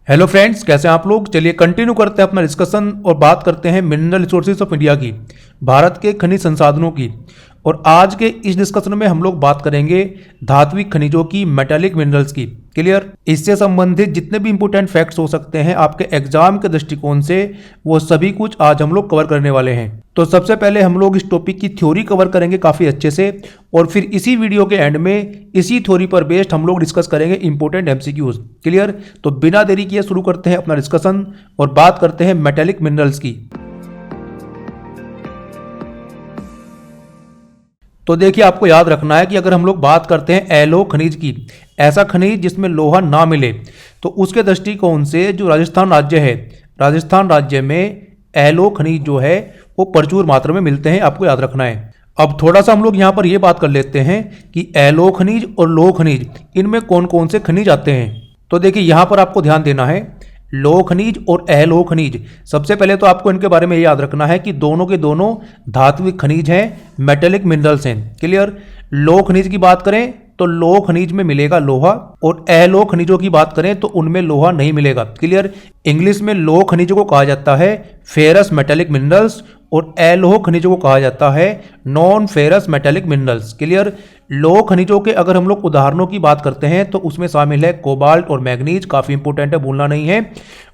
Hello friends, कैसे हैं आप लोग। चलिए कंटिन्यू करते हैं अपना डिस्कशन और बात करते हैं मिनरल रिसोर्सेज ऑफ इंडिया की, भारत के खनिज संसाधनों की। और आज के इस डिस्कशन में हम लोग बात करेंगे धात्विक खनिजों की, मेटालिक मिनरल्स की। क्लियर। इससे संबंधित जितने भी इंपॉर्टेंट फैक्ट्स हो सकते हैं आपके एग्जाम के दृष्टिकोण से, वो सभी कुछ आज हम लोग कवर करने वाले हैं। तो सबसे पहले हम लोग इस टॉपिक की थ्योरी कवर करेंगे काफ़ी अच्छे से, और फिर इसी वीडियो के एंड में इसी थ्योरी पर बेस्ड हम लोग डिस्कस करेंगे इंपॉर्टेंट एमसीक्यूज। क्लियर। तो बिना देरी किए शुरू करते हैं अपना डिस्कशन और बात करते हैं मेटालिक मिनरल्स की। तो देखिए, आपको याद रखना है कि अगर हम लोग बात करते हैं एलो खनिज की, ऐसा खनिज जिसमें लोहा ना मिले, तो उसके दृष्टिकोण से जो राजस्थान राज्य है, राजस्थान राज्य में एलो खनिज जो है वो प्रचुर मात्रा में मिलते हैं, आपको याद रखना है। अब थोड़ा सा हम लोग यहाँ पर ये बात कर लेते हैं कि एलो खनिज और लोह खनिज, इनमें कौन कौन से खनिज आते हैं। तो देखिए, यहाँ पर आपको ध्यान देना है, लोह खनिज और अलोह खनिज। सबसे पहले तो आपको इनके बारे में ये याद रखना है कि दोनों के दोनों धात्विक खनिज हैं, मेटेलिक मिनरल्स हैं। क्लियर। लोह खनिज की बात करें तो लोह खनिज में मिलेगा लोहा, और अलोह खनिजों की बात करें तो उनमें लोहा नहीं मिलेगा। क्लियर। इंग्लिश में लोह खनिजों को कहा जाता है फेरस मेटेलिक मिनरल्स, और अलोह खनिजों को कहा जाता है non ferrous metallic minerals. Clear. लोह खनिजों के अगर हम लोग उदाहरणों की बात करते हैं तो उसमें शामिल है कोबाल्ट और मैग्नीज, काफ़ी इंपॉर्टेंट है, भूलना नहीं है।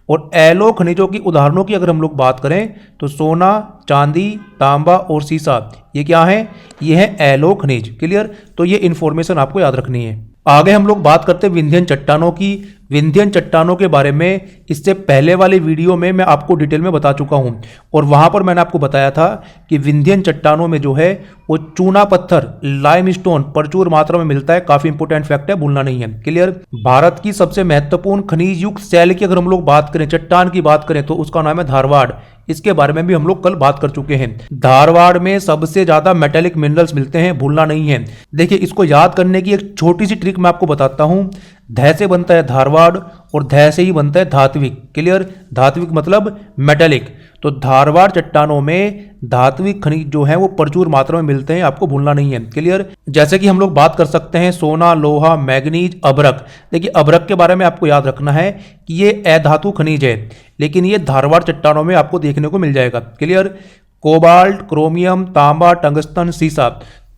और अलोह खनिजों की उदाहरणों की अगर हम लोग बात करें तो सोना, चांदी, तांबा और सीसा, ये क्या है, ये है अलोह खनिज। क्लियर। तो ये इंफॉर्मेशन आपको याद रखनी है। आगे हम लोग बात करते हैं विंध्यन चट्टानों की। विंध्यन चट्टानों के बारे में इससे पहले वाले वीडियो में मैं आपको डिटेल में बता चुका हूं, और वहां पर मैंने आपको बताया था कि विंध्यन चट्टानों में जो है वो चूना पत्थर, लाइमस्टोन प्रचुर मात्रा में मिलता है। काफी इंपॉर्टेंट फैक्ट है, भूलना नहीं है। क्लियर। भारत की सबसे महत्वपूर्ण खनिज युक्त शैल की अगर हम लोग बात करें, चट्टान की बात करें, तो उसका नाम है धारवाड़। इसके बारे में भी हम लोग कल बात कर चुके हैं। धारवाड़ में सबसे ज्यादा मेटेलिक मिनरल्स मिलते हैं, भूलना नहीं है। देखिए, इसको याद करने की एक छोटी सी ट्रिक मैं आपको बताता हूं। ध से बनता है धारवाड़ और ध से ही बनता है धात्विक। क्लियर। धात्विक मतलब मेटेलिक। तो धारवाड़ चट्टानों में धात्विक खनिज जो है वो प्रचुर मात्रा में मिलते हैं, आपको भूलना नहीं है। क्लियर। जैसे कि हम लोग बात कर सकते हैं सोना, लोहा, मैग्नीज, अभ्रक। देखिए, अभ्रक के बारे में आपको याद रखना है कि ये अधातु खनिज है, लेकिन ये धारवाड़ चट्टानों में आपको देखने को मिल जाएगा। क्लियर। कोबाल्ट, क्रोमियम, तांबा, टंगस्टन, सीसा,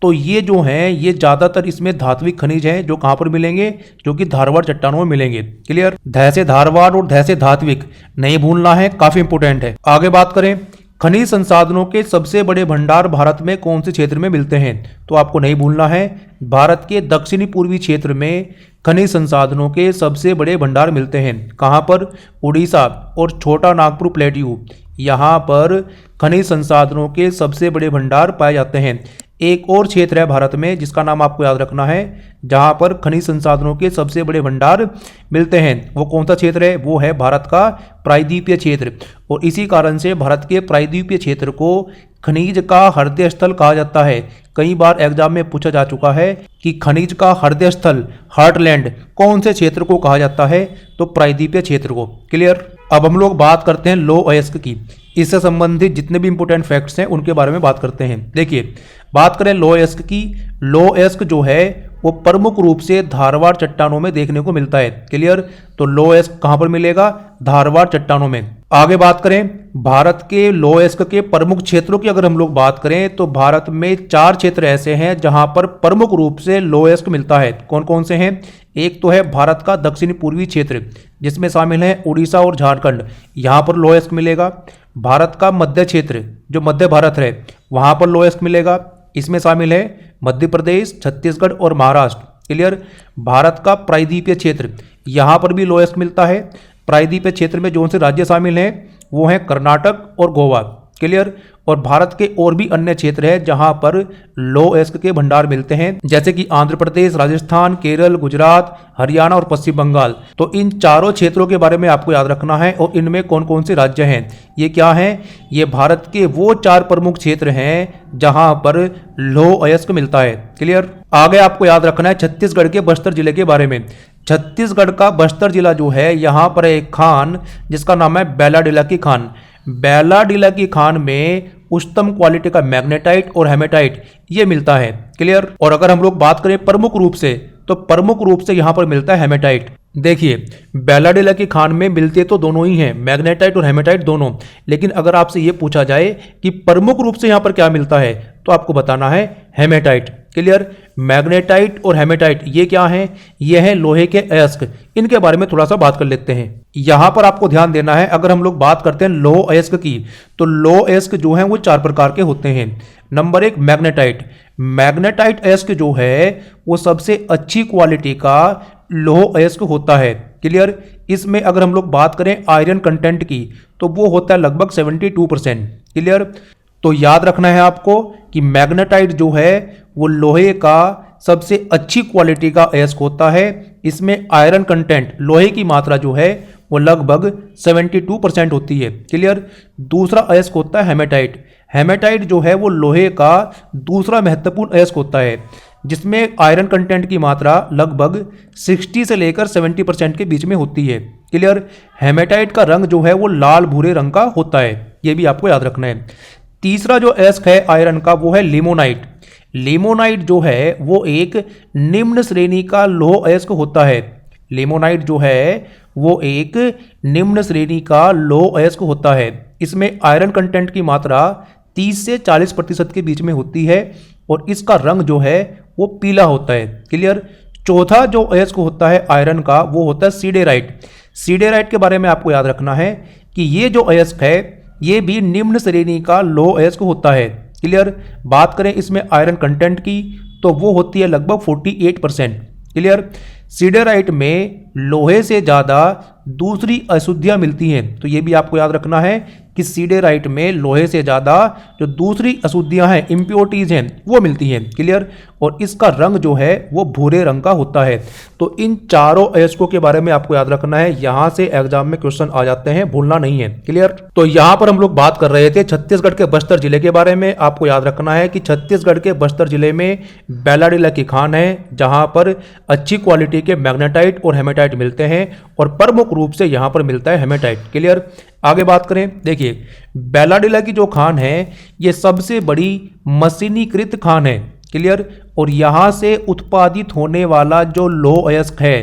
तो ये जो हैं ये ज्यादातर इसमें धात्विक खनिज हैं जो कहां पर मिलेंगे, जो कि धारवाड़ चट्टानों में मिलेंगे। क्लियर। ध से धारवाड़ और ध से धात्विक नहीं भूलना है, काफी इंपोर्टेंट है। आगे बात करें, खनिज संसाधनों के सबसे बड़े भंडार भारत में कौन से क्षेत्र में मिलते हैं, तो आपको नहीं भूलना है, भारत के दक्षिणी पूर्वी क्षेत्र में खनिज संसाधनों के सबसे बड़े भंडार मिलते हैं। कहां पर, उड़ीसा और छोटा नागपुर प्लेट्यू, यहां पर खनिज संसाधनों के सबसे बड़े भंडार पाए जाते हैं। एक और क्षेत्र है भारत में जिसका नाम आपको याद रखना है, जहां पर खनिज संसाधनों के सबसे बड़े भंडार मिलते हैं। वो कौन सा क्षेत्र है, वो है भारत का प्रायद्वीपीय क्षेत्र। और इसी कारण से भारत के प्रायद्वीपीय क्षेत्र को खनिज का हृदय स्थल कहा जाता है। कई बार एग्जाम में पूछा जा चुका है कि खनिज का हृदय स्थल, हार्टलैंड, कौन से क्षेत्र को कहा जाता है, तो प्रायद्वीपीय क्षेत्र को। क्लियर। अब हम लोग बात करते हैं लौह अयस्क की। इससे संबंधित जितने भी इंपोर्टेंट फैक्ट्स हैं उनके बारे में बात करते हैं। देखिए, बात करें लौह अयस्क की। लौह अयस्क जो है वो प्रमुख रूप से धारवाड़ चट्टानों में देखने को मिलता है। क्लियर। तो लौह अयस्क कहां पर मिलेगा, धारवाड़ चट्टानों में। आगे बात करें भारत के लौह अयस्क के प्रमुख क्षेत्रों की अगर हम लोग बात करें तो भारत में 4 क्षेत्र ऐसे हैं जहां पर प्रमुख रूप से लौह अयस्क मिलता है। कौन कौन से हैं, एक तो है भारत का दक्षिणी पूर्वी क्षेत्र, जिसमें शामिल है उड़ीसा और झारखंड, यहां पर लौह अयस्क मिलेगा। भारत का मध्य क्षेत्र, जो मध्य भारत है, वहां पर लौह अयस्क मिलेगा, इसमें शामिल है मध्य प्रदेश, छत्तीसगढ़ और महाराष्ट्र। क्लियर। भारत का प्रायद्वीपीय क्षेत्र, यहां पर भी लौह अयस्क मिलता है। प्रायद्वीपीय क्षेत्र में जो से राज्य शामिल हैं वो हैं कर्नाटक और गोवा। क्लियर। और भारत के और भी अन्य क्षेत्र है जहां पर लौह अयस्क के भंडार मिलते हैं, जैसे कि आंध्र प्रदेश, राजस्थान, केरल, गुजरात, हरियाणा और पश्चिम बंगाल। तो इन चारों क्षेत्रों के बारे में आपको याद रखना है, और इनमें कौन कौन से राज्य हैं। ये क्या हैं, ये भारत के वो 4 प्रमुख क्षेत्र हैं जहां पर लौह अयस्क मिलता है। क्लियर। आगे आपको याद रखना है छत्तीसगढ़ के बस्तर जिले के बारे में। छत्तीसगढ़ का बस्तर जिला जो है, यहाँ पर एक खान जिसका नाम है बैलाडीला की खान। बैलाडीला की खान में उच्चतम क्वालिटी का मैग्नेटाइट और हेमेटाइट ये मिलता है। क्लियर। और अगर हम लोग बात करें प्रमुख रूप से, तो प्रमुख रूप से यहां पर मिलता है हेमेटाइट। देखिए, बैलाडेला की खान में मिलते तो दोनों ही हैं, मैग्नेटाइट और हेमेटाइट दोनों। लेकिन अगर आपसे ये पूछा जाए कि प्रमुख रूप से यहाँ पर क्या मिलता है, तो आपको बताना है हेमेटाइट। क्लियर। मैग्नेटाइट और हेमेटाइट ये क्या हैं? ये हैं लोहे के अयस्क। इनके बारे में थोड़ा सा बात कर लेते हैं। यहां पर आपको ध्यान देना है, अगर हम लोग बात करते हैं लौह अयस्क की, तो लौह अयस्क जो हैं वो 4 प्रकार के होते हैं। Number 1 magnetite. मैग्नेटाइट अयस्क जो है वो सबसे अच्छी क्वालिटी का लौह अयस्क होता है। क्लियर। इसमें अगर हम लोग बात करें आयरन कंटेंट की, तो वो होता है लगभग 72%। क्लियर। तो याद रखना है आपको कि मैग्नेटाइट जो है वो लोहे का सबसे अच्छी क्वालिटी का अयस्क होता है। इसमें आयरन कंटेंट, लोहे की मात्रा जो है वो लगभग 72% होती है। क्लियर। दूसरा अयस्क होता है हेमेटाइट। हेमेटाइट जो है वो लोहे का दूसरा महत्वपूर्ण अयस्क होता है, जिसमें आयरन कंटेंट की मात्रा लगभग 60 से लेकर 70% के बीच में होती है। क्लियर। हेमेटाइट का रंग जो है वो लाल भूरे रंग का होता है, ये भी आपको याद रखना है। तीसरा जो अयस्क है आयरन का वो है लिमोनाइट। लिमोनाइट जो है वो एक निम्न श्रेणी का लौह अयस्क होता है। लिमोनाइट जो है वो एक निम्न श्रेणी का लौह अयस्क होता है। इसमें आयरन कंटेंट की मात्रा 30 से 40% के बीच में होती है और इसका रंग जो है वो पीला होता है। क्लियर। चौथा जो अयस्क होता है आयरन का वो होता है सीडेराइट। सीडेराइट के बारे में आपको याद रखना है कि ये जो अयस्क है ये भी निम्न श्रेणी का लौह अयस्क होता है। क्लियर। बात करें इसमें आयरन कंटेंट की, तो वो होती है लगभग 48%। क्लियर। सीडेराइट में लोहे से ज़्यादा दूसरी अशुद्धियां मिलती हैं, तो ये भी आपको याद रखना है कि सीडेराइट में लोहे से ज़्यादा जो दूसरी अशुद्धियां हैं, इम्प्योरिटीज़ हैं, वो मिलती हैं। क्लियर। और इसका रंग जो है वो भूरे रंग का होता है। तो इन चारों अयस्कों के बारे में आपको याद रखना है, यहां से एग्जाम में क्वेश्चन आ जाते हैं, भूलना नहीं है। क्लियर। तो यहां पर हम लोग बात कर रहे थे छत्तीसगढ़ के बस्तर जिले के बारे में। आपको याद रखना है कि छत्तीसगढ़ के बस्तर जिले में बैलाडेला की खान है, जहां पर अच्छी क्वालिटी के मैग्नेटाइट और हेमेटाइट मिलते हैं और प्रमुख रूप से यहां पर मिलता है हेमेटाइट। क्लियर। आगे बात करें, देखिए बैलाडेला की जो खान है ये सबसे बड़ी मशीनीकृत खान है। क्लियर। और यहां से उत्पादित होने वाला जो लौह अयस्क है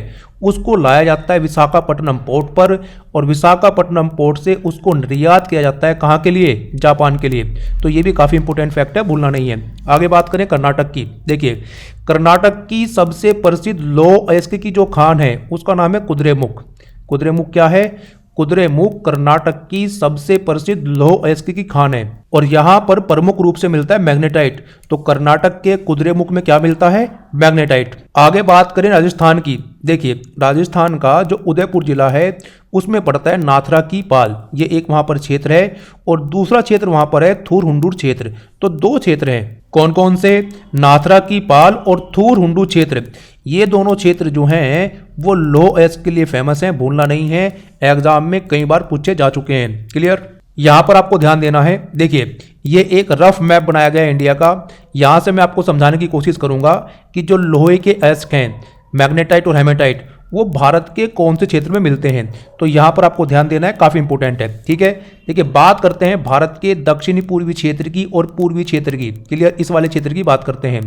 उसको लाया जाता है विशाखापट्टनम पोर्ट पर, और विशाखापट्टनम पोर्ट से उसको निर्यात किया जाता है कहाँ के लिए? जापान के लिए। तो ये भी काफ़ी इंपॉर्टेंट फैक्ट है, भूलना नहीं है। आगे बात करें कर्नाटक की। देखिए कर्नाटक की सबसे प्रसिद्ध लौह अयस्क की जो खान है उसका नाम है कुद्रेमुख। कुद्रेमुख क्या है? कुद्रेमुख कर्नाटक की सबसे प्रसिद्ध लौह अयस्क की खान है और यहां पर प्रमुख रूप से मिलता है मैग्नेटाइट। तो कर्नाटक के कुद्रेमुख में क्या मिलता है? मैग्नेटाइट। आगे बात करें राजस्थान की। देखिए राजस्थान का जो उदयपुर जिला है उसमें पड़ता है नाथरा की पाल, ये एक वहां पर क्षेत्र है, और दूसरा क्षेत्र वहां पर है थूर-हुंडूर क्षेत्र। तो दो क्षेत्र हैं, कौन कौन से? नाथरा की पाल और थूर-हुंडूर क्षेत्र। ये दोनों क्षेत्र जो हैं वो लौह अयस्क के लिए फेमस हैं, भूलना नहीं है, एग्जाम में कई बार पूछे जा चुके हैं। क्लियर। यहां पर आपको ध्यान देना है। देखिए ये एक रफ मैप बनाया गया है इंडिया का। यहां से मैं आपको समझाने की कोशिश करूंगा कि जो लोहे के अयस्क हैं मैग्नेटाइट और हेमेटाइट वो भारत के कौन से क्षेत्र में मिलते हैं। तो यहां पर आपको ध्यान देना है, काफी इंपॉर्टेंट है। ठीक है। देखिए बात करते हैं भारत के दक्षिणी पूर्वी क्षेत्र की और पूर्वी क्षेत्र की। क्लियर। इस वाले क्षेत्र की बात करते हैं,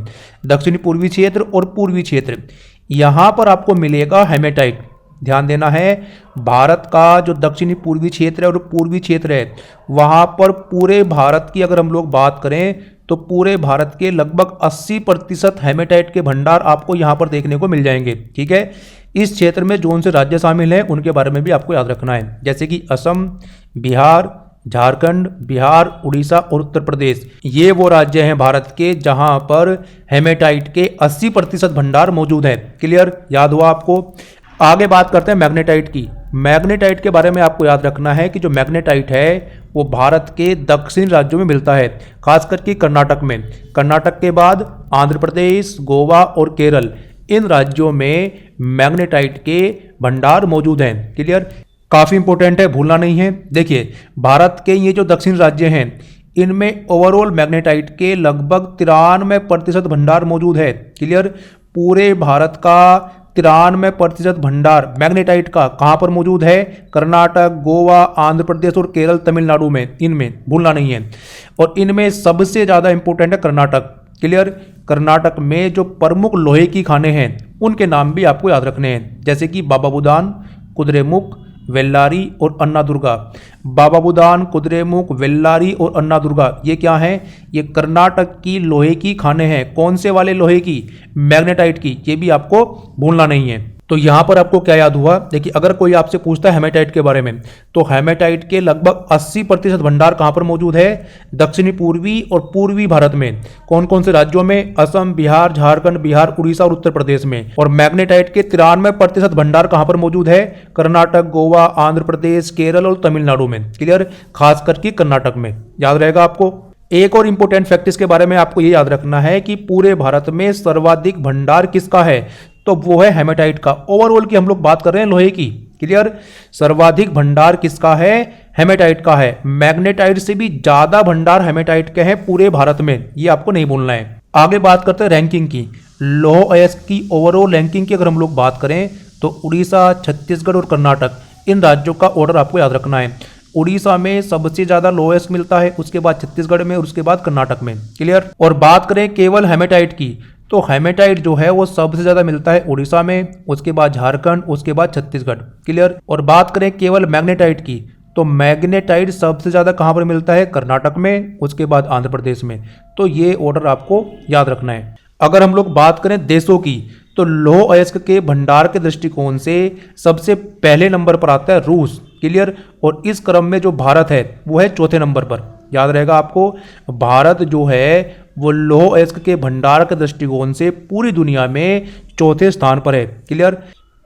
दक्षिणी पूर्वी क्षेत्र और पूर्वी क्षेत्र। यहां पर आपको मिलेगा हेमेटाइट। ध्यान देना है, भारत का जो दक्षिणी पूर्वी क्षेत्र है और पूर्वी क्षेत्र है वहां पर पूरे भारत की अगर हम लोग बात करें तो पूरे भारत के लगभग 80% हेमेटाइट के भंडार आपको यहां पर देखने को मिल जाएंगे। ठीक है। इस क्षेत्र में जो से राज्य शामिल हैं उनके बारे में भी आपको याद रखना है, जैसे कि असम, बिहार, झारखंड, बिहार, उड़ीसा और उत्तर प्रदेश। ये वो राज्य हैं भारत के जहां पर हेमेटाइट के 80% भंडार मौजूद है। क्लियर। याद हुआ आपको। आगे बात करते हैं मैग्नेटाइट की। मैग्नेटाइट के बारे में आपको याद रखना है कि जो मैग्नेटाइट है वो भारत के दक्षिण राज्यों में मिलता है, खास करके कर्नाटक में। कर्नाटक के बाद आंध्र प्रदेश, गोवा और केरल, इन राज्यों में मैग्नेटाइट के भंडार मौजूद हैं। क्लियर। काफी इंपॉर्टेंट है, भूलना नहीं है। देखिए भारत के ये जो दक्षिण राज्य हैं इनमें ओवरऑल मैग्नेटाइट के लगभग 93% भंडार मौजूद है। क्लियर। पूरे भारत का 93% भंडार मैग्नेटाइट का कहां पर मौजूद है? कर्नाटक, गोवा, आंध्र प्रदेश और केरल, तमिलनाडु में, इनमें भूलना नहीं है। और इनमें सबसे ज्यादा इंपॉर्टेंट है कर्नाटक। क्लियर। कर्नाटक में जो प्रमुख लोहे की खाने हैं उनके नाम भी आपको याद रखने हैं, जैसे कि बाबा बुदान, कुद्रेमुख, वेल्लारी और अन्नादुर्गा। बाबा बुदान, कुद्रेमुख, वेल्लारी और अन्नादुर्गा ये क्या हैं? ये कर्नाटक की लोहे की खाने हैं। कौन से वाले लोहे की? मैग्नेटाइट की। ये भी आपको भूलना नहीं है। तो यहाँ पर आपको क्या याद हुआ? देखिए, अगर कोई आपसे पूछता है हेमेटाइट के बारे में, तो हेमेटाइट के लगभग 80% भंडार कहाँ पर मौजूद है? दक्षिणी पूर्वी और पूर्वी भारत में। कौन कौन से राज्यों में? असम, बिहार, झारखंड, बिहार, उड़ीसा और उत्तर प्रदेश में। और मैग्नेटाइट के 93% भंडार कहाँ पर मौजूद है? कर्नाटक, गोवा, आंध्र प्रदेश, केरल और तमिलनाडु में। क्लियर? खास करके कर्नाटक में। याद रहेगा आपको। एक और इंपॉर्टेंट फैक्ट इसके बारे में आपको ये याद रखना है कि पूरे भारत में सर्वाधिक भंडार किसका है? तो वो है हेमेटाइट का। ओवरऑल की हम लोग बात कर रहे हैं लोहे की। क्लियर? सर्वाधिक भंडार किसका है? हेमेटाइट का है। मैग्नेटाइट से भी ज्यादा भंडार हेमेटाइट के हैं पूरे भारत में। ये आपको नहीं भूलना है। आगे बात करते हैं रैंकिंग की। लौह अयस्क की ओवरऑल रैंकिंग की अगर हम लोग बात करें तो उड़ीसा, छत्तीसगढ़ और कर्नाटक, इन राज्यों का ऑर्डर आपको याद रखना है। उड़ीसा में सबसे ज्यादा लौह अयस्क मिलता है, उसके बाद छत्तीसगढ़ में और उसके बाद कर्नाटक में। क्लियर? और बात करें केवल हेमेटाइट की, तो हेमेटाइट जो है वो सबसे ज्यादा मिलता है उड़ीसा में, उसके बाद झारखंड, उसके बाद छत्तीसगढ़। क्लियर? और बात करें केवल मैग्नेटाइट की, तो मैग्नेटाइट सबसे ज्यादा कहां पर मिलता है? कर्नाटक में, उसके बाद आंध्र प्रदेश में। तो ये ऑर्डर आपको याद रखना है। अगर हम लोग बात करें देशों की, तो लौह अयस्क के भंडार के दृष्टिकोण से सबसे पहले नंबर पर आता है रूस। क्लियर? और इस क्रम में जो भारत है वो है चौथे नंबर पर। याद रहेगा आपको, भारत जो है वो लौह अयस्क के भंडार के दृष्टिकोण से पूरी दुनिया में चौथे स्थान पर है। क्लियर?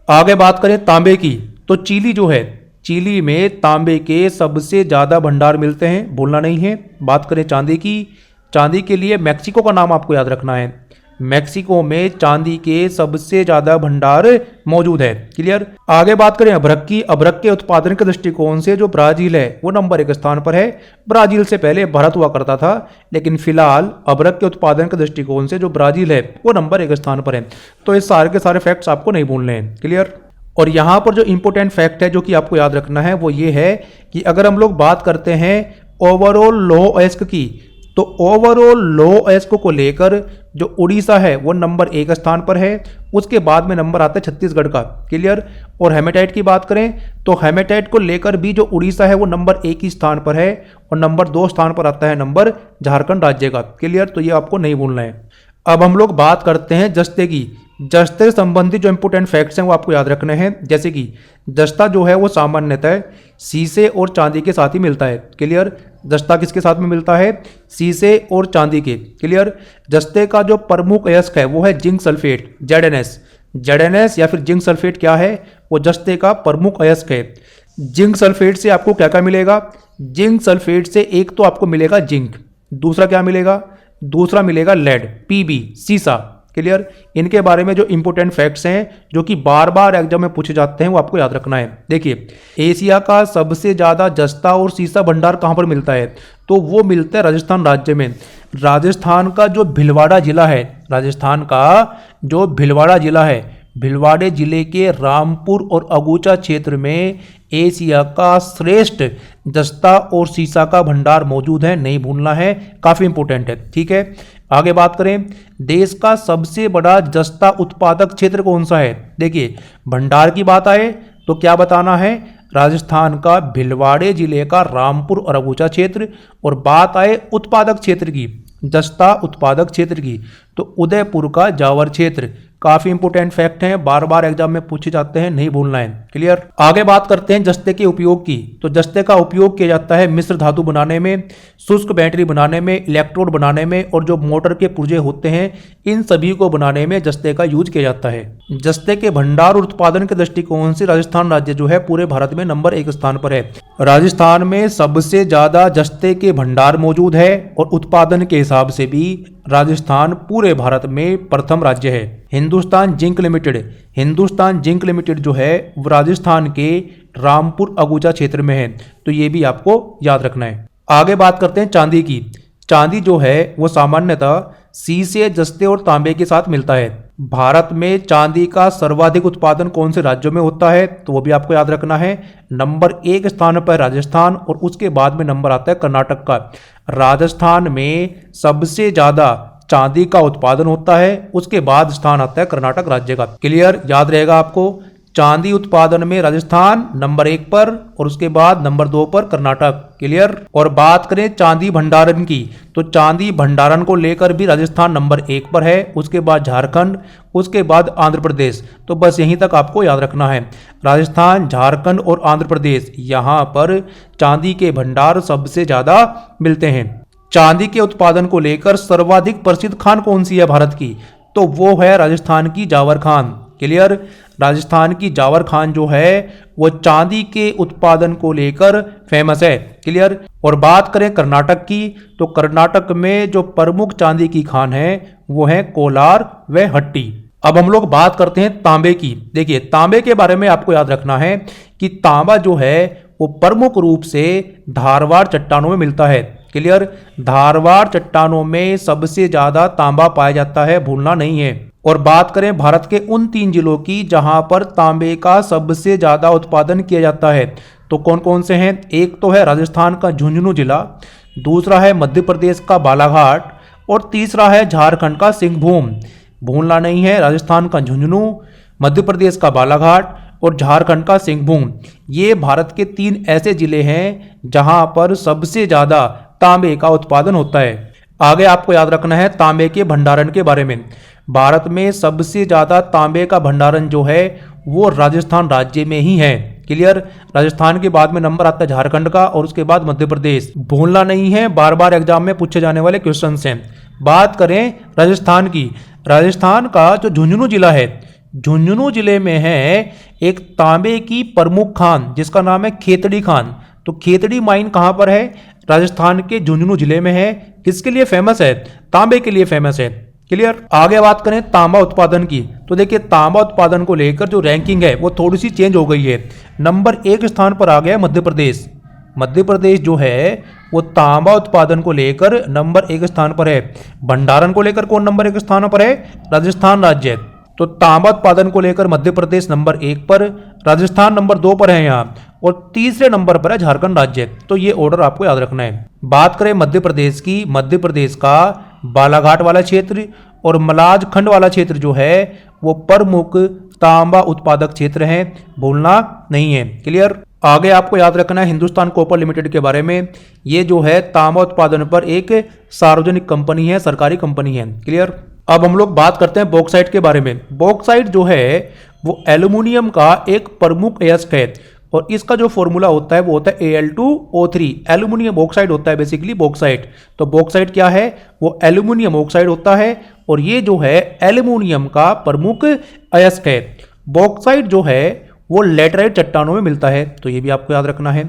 आगे बात करें तांबे की, तो चिली जो है, चिली में तांबे के सबसे ज्यादा भंडार मिलते हैं, भूलना नहीं है। बात करें चांदी की, चांदी के लिए मैक्सिको का नाम आपको याद रखना है। मैक्सिको में चांदी के सबसे ज्यादा भंडार मौजूद है। क्लियर? आगे बात करें अभ्रक की, अभ्रक के उत्पादन के दृष्टिकोण से जो ब्राजील है वो नंबर 1 स्थान पर है। ब्राजील से पहले भारत हुआ करता था, लेकिन फिलहाल अभ्रक के उत्पादन के दृष्टिकोण से जो ब्राजील है वो नंबर 1 स्थान पर है। तो इस सारे के सारे फैक्ट्स आपको नहीं भूलने हैं। क्लियर? और यहां पर जो इंपॉर्टेंट फैक्ट है जो कि आपको याद रखना है वो ये है कि अगर हम लोग बात करते हैं ओवरऑल लौह अयस्क की, तो ओवरऑल लौह अयस्क को लेकर जो उड़ीसा है वो नंबर 1 स्थान पर है, उसके बाद में नंबर आता है छत्तीसगढ़ का। क्लियर? और हेमेटाइट की बात करें तो हेमेटाइट को लेकर भी जो उड़ीसा है वो नंबर 1 ही स्थान पर है, और नंबर 2 स्थान पर आता है नंबर झारखंड राज्य का। क्लियर? तो ये आपको नहीं भूलना है। अब हम लोग बात करते हैं जस्ते की। जस्ते से संबंधित जो इंपॉर्टेंट फैक्ट्स हैं वो आपको याद रखने हैं, जैसे कि जस्ता जो है वो सामान्यतः शीशे और चांदी के साथ ही मिलता है। क्लियर? जस्ता किसके साथ में मिलता है? शीशे और चांदी के। क्लियर? जस्ते का जो प्रमुख अयस्क है वो है जिंक सल्फेट, ZnS। ZnS या फिर जिंक सल्फेट क्या है? वो जस्ते का प्रमुख अयस्क है। जिंक सल्फेट से आपको क्या क्या मिलेगा? जिंक सल्फेट से एक तो आपको मिलेगा जिंक, दूसरा क्या मिलेगा? दूसरा मिलेगा लेड, Pb, सीसा। क्लियर? इनके बारे में जो इंपॉर्टेंट फैक्ट्स हैं जो कि बार बार एग्जाम में पूछे जाते हैं वो आपको याद रखना है। देखिए, एशिया का सबसे ज्यादा जस्ता और सीसा भंडार कहां पर मिलता है? तो वो मिलता है राजस्थान राज्य में। राजस्थान का जो भिलवाड़ा जिला है, राजस्थान का जो भिलवाड़ा जिला है, भिलवाड़े जिले के रामपुर और अगुचा क्षेत्र में एशिया का श्रेष्ठ जस्ता और सीसा का भंडार मौजूद है। नहीं भूलना है, काफी इंपॉर्टेंट है। ठीक है? आगे बात करें, देश का सबसे बड़ा जस्ता उत्पादक क्षेत्र कौन सा है? देखिए, भंडार की बात आए तो क्या बताना है? राजस्थान का भिलवाड़े जिले का रामपुर और अगुचा क्षेत्र। और बात आए उत्पादक क्षेत्र की, जस्ता उत्पादक क्षेत्र की, तो उदयपुर का जावर क्षेत्र। काफी इंपोर्टेंट फैक्ट हैं, बार बार एग्जाम में पूछे जाते हैं, नहीं भूलना है। क्लियर? आगे बात करते हैं जस्ते के उपयोग की। तो जस्ते का उपयोग किया जाता है मिश्र धातु बनाने में, शुष्क बैटरी बनाने में, इलेक्ट्रोड बनाने में, और जो मोटर के पुर्जे होते हैं इन सभी को बनाने में जस्ते का यूज किया जाता है। जस्ते के भंडार और उत्पादन के दृष्टिकोण से राजस्थान राज्य जो है पूरे भारत में नंबर 1 स्थान पर है। राजस्थान में सबसे ज्यादा जस्ते के भंडार मौजूद है, और उत्पादन के हिसाब से भी राजस्थान पूरे भारत में प्रथम राज्य है। हिंदुस्तान जिंक लिमिटेड जो है वो राजस्थान के रामपुर अगुचा क्षेत्र में है। तो ये भी आपको याद रखना है। आगे बात करते हैं चांदी की। चांदी जो है वो सामान्यतः सीसे, जस्ते और तांबे के साथ मिलता है। भारत में चांदी का सर्वाधिक उत्पादन कौन से राज्यों में होता है? तो वो भी आपको याद रखना है। नंबर 1 स्थान पर राजस्थान, और उसके बाद में नंबर आता है कर्नाटक का। राजस्थान में सबसे ज्यादा चांदी का उत्पादन होता है। उसके बाद स्थान आता है कर्नाटक राज्य का। क्लियर, याद रहेगा आपको। चांदी उत्पादन में राजस्थान नंबर 1 पर और उसके बाद नंबर 2 पर कर्नाटक। क्लियर। और बात करें चांदी भंडारण की, तो चांदी भंडारण को लेकर भी राजस्थान नंबर 1 पर है, उसके बाद झारखंड, उसके बाद आंध्र प्रदेश। तो बस यहीं तक आपको याद रखना है। राजस्थान, झारखंड और आंध्र प्रदेश, यहाँ पर चांदी के भंडार सबसे ज्यादा मिलते हैं। चांदी के उत्पादन को लेकर सर्वाधिक प्रसिद्ध खान कौन सी है भारत की, तो वो है राजस्थान की जावर खान। क्लियर। राजस्थान की जावर खान जो है वो चांदी के उत्पादन को लेकर फेमस है। क्लियर। और बात करें कर्नाटक की, तो कर्नाटक में जो प्रमुख चांदी की खान है वो है कोलार व हट्टी। अब हम लोग बात करते हैं तांबे की। देखिए, तांबे के बारे में आपको याद रखना है कि तांबा जो है वो प्रमुख रूप से धारवाड़ चट्टानों में मिलता है। क्लियर। धारवाड़ चट्टानों में सबसे ज्यादा तांबा पाया जाता है, भूलना नहीं है। और बात करें भारत के उन 3 जिलों की जहां पर तांबे का सबसे ज्यादा उत्पादन किया जाता है, तो कौन कौन से हैं? एक तो है राजस्थान का झुंझुनू जिला, दूसरा है मध्य प्रदेश का बालाघाट और तीसरा है झारखंड का सिंहभूम। भूलना नहीं है, राजस्थान का झुंझुनू, मध्य प्रदेश का बालाघाट और झारखंड का सिंहभूम। ये भारत के 3 ऐसे जिले हैं जहां पर सबसे ज्यादा तांबे का उत्पादन होता है। आगे आपको याद रखना है तांबे के भंडारण के बारे में। भारत में सबसे ज्यादा तांबे का भंडारण जो है वो राजस्थान राज्य में ही है। क्लियर। राजस्थान के बाद में नंबर आता है झारखंड का और उसके बाद मध्य प्रदेश। भूलना नहीं है, बार बार एग्जाम में पूछे जाने वाले क्वेश्चन हैं। बात करें राजस्थान की, राजस्थान का जो झुंझुनू जिला है, झुंझुनू जिले में है एक तांबे की प्रमुख खान जिसका नाम है खेतड़ी खान। तो खेतड़ी माइन कहां पर है? राजस्थान के झुंझुनू जिले में है। किसके लिए फेमस है? तांबे के लिए फेमस है। क्लियर। आगे बात करें तांबा उत्पादन की, तो देखिए तांबा उत्पादन को लेकर जो रैंकिंग है वो थोड़ी सी चेंज हो गई है। नंबर 1 स्थान पर आ गया मध्य प्रदेश। मध्य प्रदेश जो है वो तांबा उत्पादन को लेकर नंबर 1 स्थान पर है। भंडारण को लेकर कौन नंबर 1 स्थान पर है? राजस्थान राज्य। तो तांबा उत्पादन को लेकर मध्य प्रदेश नंबर 1 पर, राजस्थान नंबर 2 पर है यहाँ, और तीसरे नंबर पर है झारखंड राज्य। तो ये ऑर्डर आपको याद रखना है। बात करें मध्य प्रदेश की, मध्य प्रदेश का बालाघाट वाला क्षेत्र और मलाज खंड वाला क्षेत्र जो है वो प्रमुख तांबा उत्पादक क्षेत्र है, भूलना नहीं है। क्लियर। आगे आपको याद रखना है हिंदुस्तान कॉपर लिमिटेड के बारे में। ये जो है तांबा उत्पादन पर एक सार्वजनिक कंपनी है, सरकारी कंपनी है। क्लियर। अब हम लोग बात करते हैं बॉक्साइट के बारे में। बॉक्साइट जो है वो एल्यूमिनियम का एक प्रमुख अयस्क है और इसका जो फॉर्मूला होता है वो होता है Al2O3। एल्यूमिनियम ऑक्साइड होता है बेसिकली बॉक्साइट। तो बॉक्साइट क्या है? वो एल्यूमिनियम ऑक्साइड होता है और ये जो है एल्यूमिनियम का प्रमुख अयस्क है। बॉक्साइट जो है वो लैटेराइट चट्टानों में मिलता है, तो ये भी आपको याद रखना है।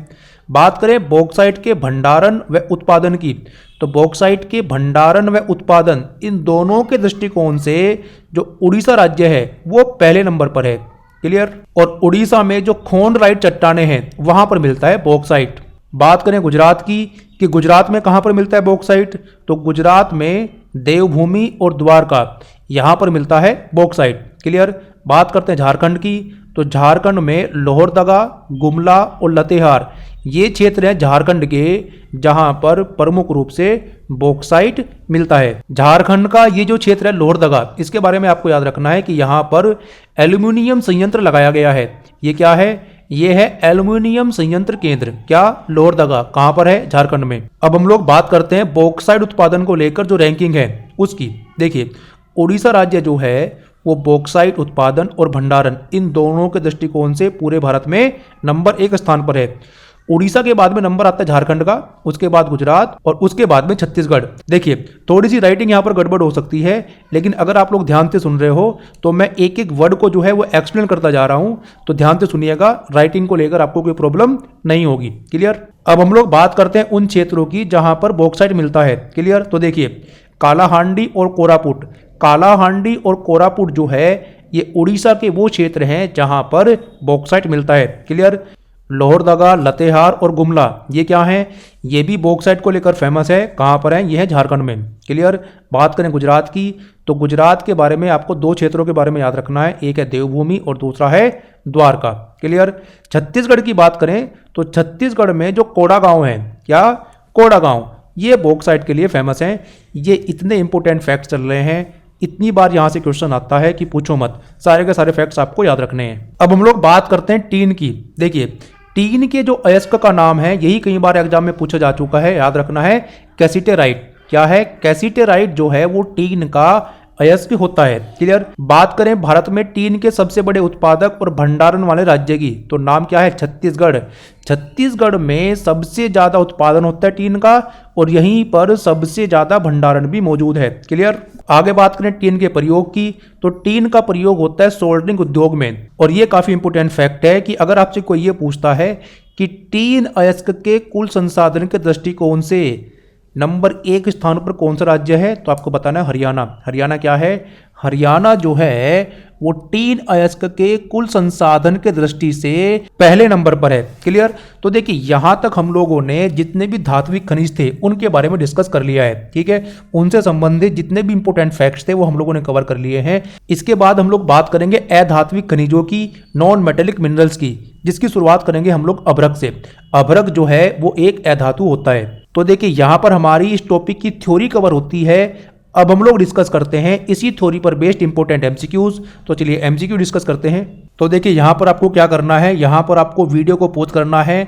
बात करें बॉक्साइट के भंडारण व उत्पादन की, तो बॉक्साइट के भंडारण व उत्पादन इन दोनों के दृष्टिकोण से जो उड़ीसा राज्य है वो पहले नंबर पर है। क्लियर। और उड़ीसा में जो खोंडराइट चट्टाने हैं वहां पर मिलता है बॉक्साइट। बात करें गुजरात की कि गुजरात में कहां पर मिलता है बॉक्साइट, तो गुजरात में देवभूमि और द्वारका यहां पर मिलता है बॉक्साइट। क्लियर। बात करते हैं झारखंड की, तो झारखंड में लोहरदगा, गुमला और लतेहार ये क्षेत्र हैं झारखंड के जहां पर प्रमुख रूप से बॉक्साइट मिलता है। झारखंड का ये जो क्षेत्र है लोहरदगा, इसके बारे में आपको याद रखना है कि यहां पर एल्यूमिनियम संयंत्र लगाया गया है। ये क्या है? ये है एल्यूमिनियम संयंत्र केंद्र। क्या? लोहरदगा। कहां पर है? झारखंड में। अब हम लोग बात करते हैं बॉक्साइट उत्पादन को लेकर जो रैंकिंग है उसकी। देखिए, उड़ीसा राज्य जो है वो बॉक्साइट उत्पादन और भंडारण इन दोनों के दृष्टिकोण से पूरे भारत में नंबर 1 स्थान पर है। उड़ीसा के बाद में नंबर आता है झारखंड का, उसके बाद गुजरात और उसके बाद में छत्तीसगढ़। देखिए, थोड़ी सी राइटिंग यहाँ पर गड़बड़ हो सकती है, लेकिन अगर आप लोग ध्यान से सुन रहे हो तो मैं एक एक वर्ड को जो है वो एक्सप्लेन करता जा रहा हूं, तो ध्यान से सुनिएगा। राइटिंग को लेकर आपको कोई प्रॉब्लम नहीं होगी। क्लियर। अब हम लोग बात करते हैं उन क्षेत्रों की जहां पर बॉक्साइट मिलता है। क्लियर। तो देखिए, कालाहांडी और कोरापुट, कालाहांडी और कोरापुट जो है ये उड़ीसा के वो क्षेत्र हैं जहां पर बॉक्साइट मिलता है। क्लियर। लोहरदगा, लतेहार और गुमला ये क्या हैं? ये भी बॉक्साइट को लेकर फेमस है। कहां पर है? ये है झारखंड में। क्लियर। बात करें गुजरात की, तो गुजरात के बारे में आपको 2 क्षेत्रों के बारे में याद रखना है, एक है देवभूमि और दूसरा है द्वारका। क्लियर। छत्तीसगढ़ की बात करें तो छत्तीसगढ़ में जो कोड़ा गांव है, क्या? कोड़ा गांव, ये बॉक्साइट के लिए फेमस हैं। ये इतने इंपॉर्टेंट फैक्ट्स चल रहे हैं, इतनी बार यहाँ से क्वेश्चन आता है कि पूछो मत, सारे के सारे फैक्ट्स आपको याद रखने हैं। अब हम लोग बात करते हैं टीन की। देखिए टीन के जो अयस्क का नाम है, यही कई बार एग्जाम में पूछा जा चुका है, याद रखना है, कैसिटेराइट। क्या है? कैसिटेराइट जो है वो टीन का अयस्क होता है। क्लियर। बात करें भारत में टीन के सबसे बड़े उत्पादक और भंडारण वाले राज्य की, तो नाम क्या है? छत्तीसगढ़। छत्तीसगढ़ में सबसे ज्यादा उत्पादन होता है टीन का, और यहीं पर सबसे ज्यादा भंडारण भी मौजूद है। क्लियर। आगे बात करें टीन के प्रयोग की, तो टीन का प्रयोग होता है सोल्डरिंग उद्योग में। और ये काफी इंपोर्टेंट फैक्ट है कि अगर आपसे कोई ये पूछता है कि टीन अयस्क के कुल संसाधन के दृष्टिकोण से नंबर 1 स्थान पर कौन सा राज्य है, तो आपको बताना है हरियाणा। हरियाणा क्या है? हरियाणा जो है वो टीन अयस्क के कुल संसाधन के दृष्टि से पहले नंबर पर है। क्लियर। तो देखिए यहां तक हम लोगों ने जितने भी धात्विक खनिज थे उनके बारे में डिस्कस कर लिया है। ठीक है, उनसे संबंधित जितने भी इंपोर्टेंट फैक्ट्स थे वो हम लोगों ने कवर कर लिए हैं। इसके बाद हम लोग बात करेंगे अधात्विक खनिजों की, नॉन मेटेलिक मिनरल्स की, जिसकी शुरुआत करेंगे हम लोग अभ्रक से। अभ्रक जो है वो एक अधातु होता है। तो देखिए यहां पर हमारी इस टॉपिक की थ्योरी कवर होती है। अब हम लोग डिस्कस करते हैं इसी थ्योरी पर बेस्ड इंपॉर्टेंट एमसीक्यूज। तो चलिए एमसीक्यू डिस्कस करते हैं। तो देखिए यहां पर आपको क्या करना है, यहां पर आपको वीडियो को पॉज करना है।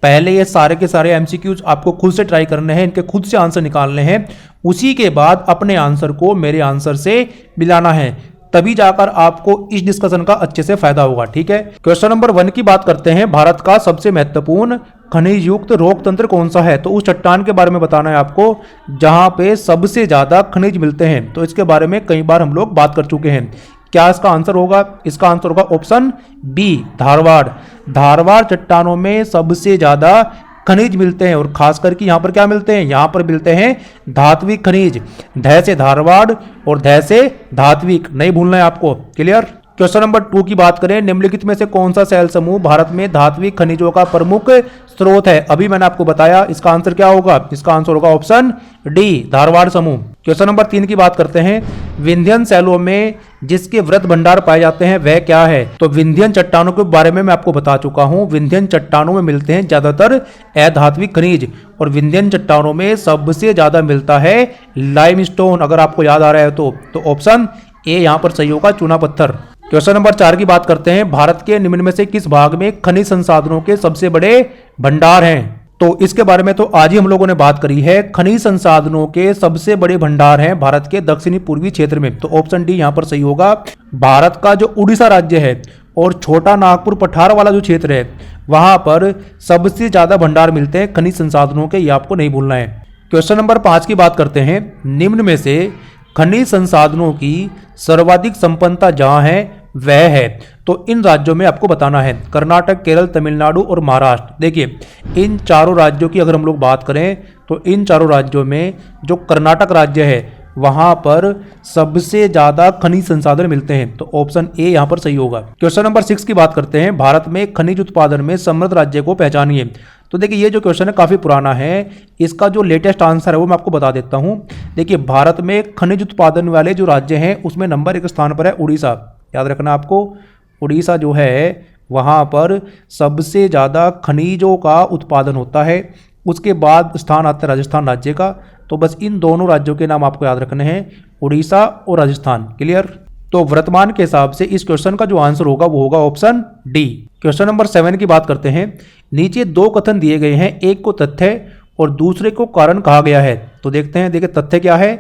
पहले ये सारे के सारे एमसीक्यूज आपको खुद से ट्राई करने हैं, इनके खुद से आंसर निकालने हैं। उसी के बाद अपने आंसर को मेरे आंसर से मिलाना है, तभी जाकर आपको इस डिस्कशन का अच्छे से फायदा होगा। ठीक है। क्वेश्चन नंबर 1 की बात करते हैं। भारत का सबसे महत्वपूर्ण खनिज युक्त रोक तंत्र कौन सा है? तो उस चट्टान के बारे में बताना है आपको जहां पे सबसे ज्यादा खनिज मिलते हैं। तो इसके बारे में कई बार हम लोग बात कर चुके हैं। क्या इसका आंसर होगा? इसका आंसर होगा ऑप्शन बी, धारवाड़। धारवाड़ चट्टानों में सबसे ज्यादा खनिज मिलते हैं, और खास करके यहां पर क्या मिलते हैं? यहां पर मिलते हैं धात्विक खनिज। ध से धारवाड़ और ध से धात्विक, नहीं भूलना है आपको। क्लियर। क्वेश्चन नंबर 2 की बात करें। निम्नलिखित में से कौन सा सेल समूह भारत में धात्विक खनिजों का प्रमुख स्रोत है? अभी मैंने आपको बताया, इसका आंसर क्या होगा? इसका आंसर होगा ऑप्शन डी, धारवाड़ समूह। क्वेश्चन नंबर 3 की बात करते हैं। विंध्यन सेलों में जिसके वृत्त भंडार पाए जाते हैं वह क्या है? तो विंध्यन चट्टानों के बारे में मैं आपको बता चुका हूं। विंध्यन चट्टानों में मिलते हैं ज्यादातर अधात्विक खनिज, और विंध्यन चट्टानों में सबसे ज्यादा मिलता है लाइमस्टोन। अगर आपको याद आ रहा है तो ऑप्शन ए यहां पर सही होगा, चूना पत्थर। क्वेश्चन नंबर 4 की बात करते हैं। भारत के निम्न में से किस भाग में खनिज संसाधनों के सबसे बड़े भंडार हैं? तो इसके बारे में तो आज ही हम लोगों ने बात करी है। खनिज संसाधनों के सबसे बड़े भंडार हैं भारत के दक्षिणी पूर्वी क्षेत्र में। तो ऑप्शन डी यहां पर सही होगा। भारत का जो उड़ीसा राज्य है और छोटा नागपुर पठार वाला जो क्षेत्र है, वहां पर सबसे ज्यादा भंडार मिलते हैं खनिज संसाधनों के, ये आपको नहीं भूलना है। क्वेश्चन नंबर 5 की बात करते हैं। निम्न में से खनिज संसाधनों की सर्वाधिक संपन्नता जहां है वह है? तो इन राज्यों में आपको बताना है, कर्नाटक, केरल, तमिलनाडु और महाराष्ट्र। देखिए इन चारों राज्यों की अगर हम लोग बात करें तो इन चारों राज्यों में जो कर्नाटक राज्य है वहां पर सबसे ज्यादा खनिज संसाधन मिलते हैं। तो ऑप्शन ए यहां पर सही होगा। क्वेश्चन नंबर 6 की बात करते हैं। भारत में खनिज उत्पादन में समृद्ध राज्य को पहचानिए। तो देखिए ये जो क्वेश्चन है काफी पुराना है, इसका जो लेटेस्ट आंसर है वो मैं आपको बता देता हूं। देखिए भारत में खनिज उत्पादन वाले जो राज्य हैं उसमें नंबर 1 स्थान पर है उड़ीसा। याद रखना आपको, उड़ीसा जो है वहां पर सबसे ज्यादा खनिजों का उत्पादन होता है। उसके बाद स्थान आता है राजस्थान राज्य का। तो बस इन दोनों राज्यों के नाम आपको याद रखने हैं, उड़ीसा और राजस्थान। क्लियर। तो वर्तमान के हिसाब से इस क्वेश्चन का जो आंसर होगा वो होगा ऑप्शन डी। क्वेश्चन नंबर 7 की बात करते हैं। नीचे 2 कथन दिए गए हैं, एक को तथ्य और दूसरे को कारण कहा गया है। तो देखते हैं। देखिए तथ्य क्या है?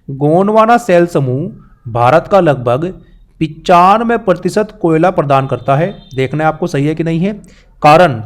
गोंडवाना सेल समूह भारत का लगभग 95% कोयला प्रदान करता है। देखना है आपको सही है कि नहीं है। कारण,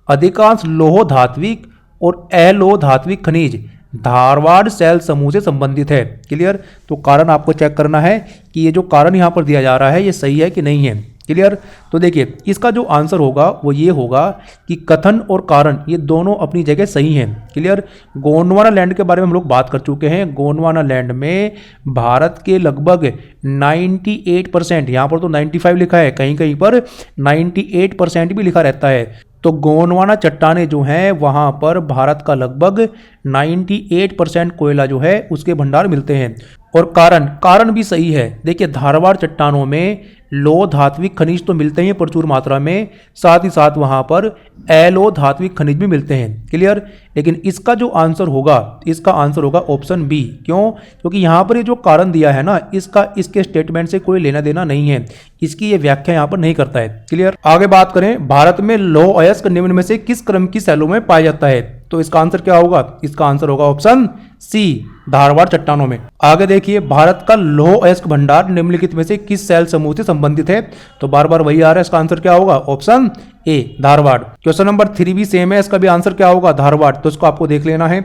अधिकांश लोह धात्विक और अलोह धात्विक खनिज धारवाड़ सेल समूह से संबंधित है। क्लियर। तो कारण आपको चेक करना है कि ये जो कारण यहां पर दिया जा रहा है ये सही है कि नहीं है। क्लियर। तो देखिए इसका जो आंसर होगा वो ये होगा कि कथन और कारण ये दोनों अपनी जगह सही हैं। क्लियर। गोंडवाना लैंड के बारे में हम लोग बात कर चुके हैं। गोंडवाना लैंड में भारत के लगभग 98%, यहाँ पर तो 95 लिखा है, कहीं कहीं पर 98% भी लिखा रहता है। तो गोंडवाना चट्टाने जो हैं वहाँ पर भारत का लगभग 98% कोयला जो है उसके भंडार मिलते हैं। और कारण भी सही है। देखिए धारवाड़ चट्टानों में लोह धात्विक खनिज तो मिलते हैं प्रचुर मात्रा में, साथ ही साथ वहाँ पर अलोह धात्विक खनिज भी मिलते हैं। क्लियर। लेकिन इसका जो आंसर होगा, इसका आंसर होगा ऑप्शन बी। क्यों? क्योंकि यहाँ पर ये जो कारण दिया है ना, इसका इसके स्टेटमेंट से कोई लेना देना नहीं है, इसकी ये व्याख्या यहाँ पर नहीं करता है। क्लियर। आगे बात करें, भारत में लौह अयस्क निम्न में से किस क्रम की शैलों में पाया जाता है? तो इसका आंसर क्या होगा? इसका आंसर होगा ऑप्शन सी, धारवाड़ चट्टानों में। आगे देखिए, भारत का लौह अयस्क भंडार निम्नलिखित में से किस शैल समूह से संबंधित है? तो बार बार वही आ रहा है, इसका आंसर क्या होगा? ऑप्शन ए, धारवाड़। क्वेश्चन नंबर 3 भी सेम है, इसका भी आंसर क्या होगा? धारवाड़। तो इसको आपको देख लेना है।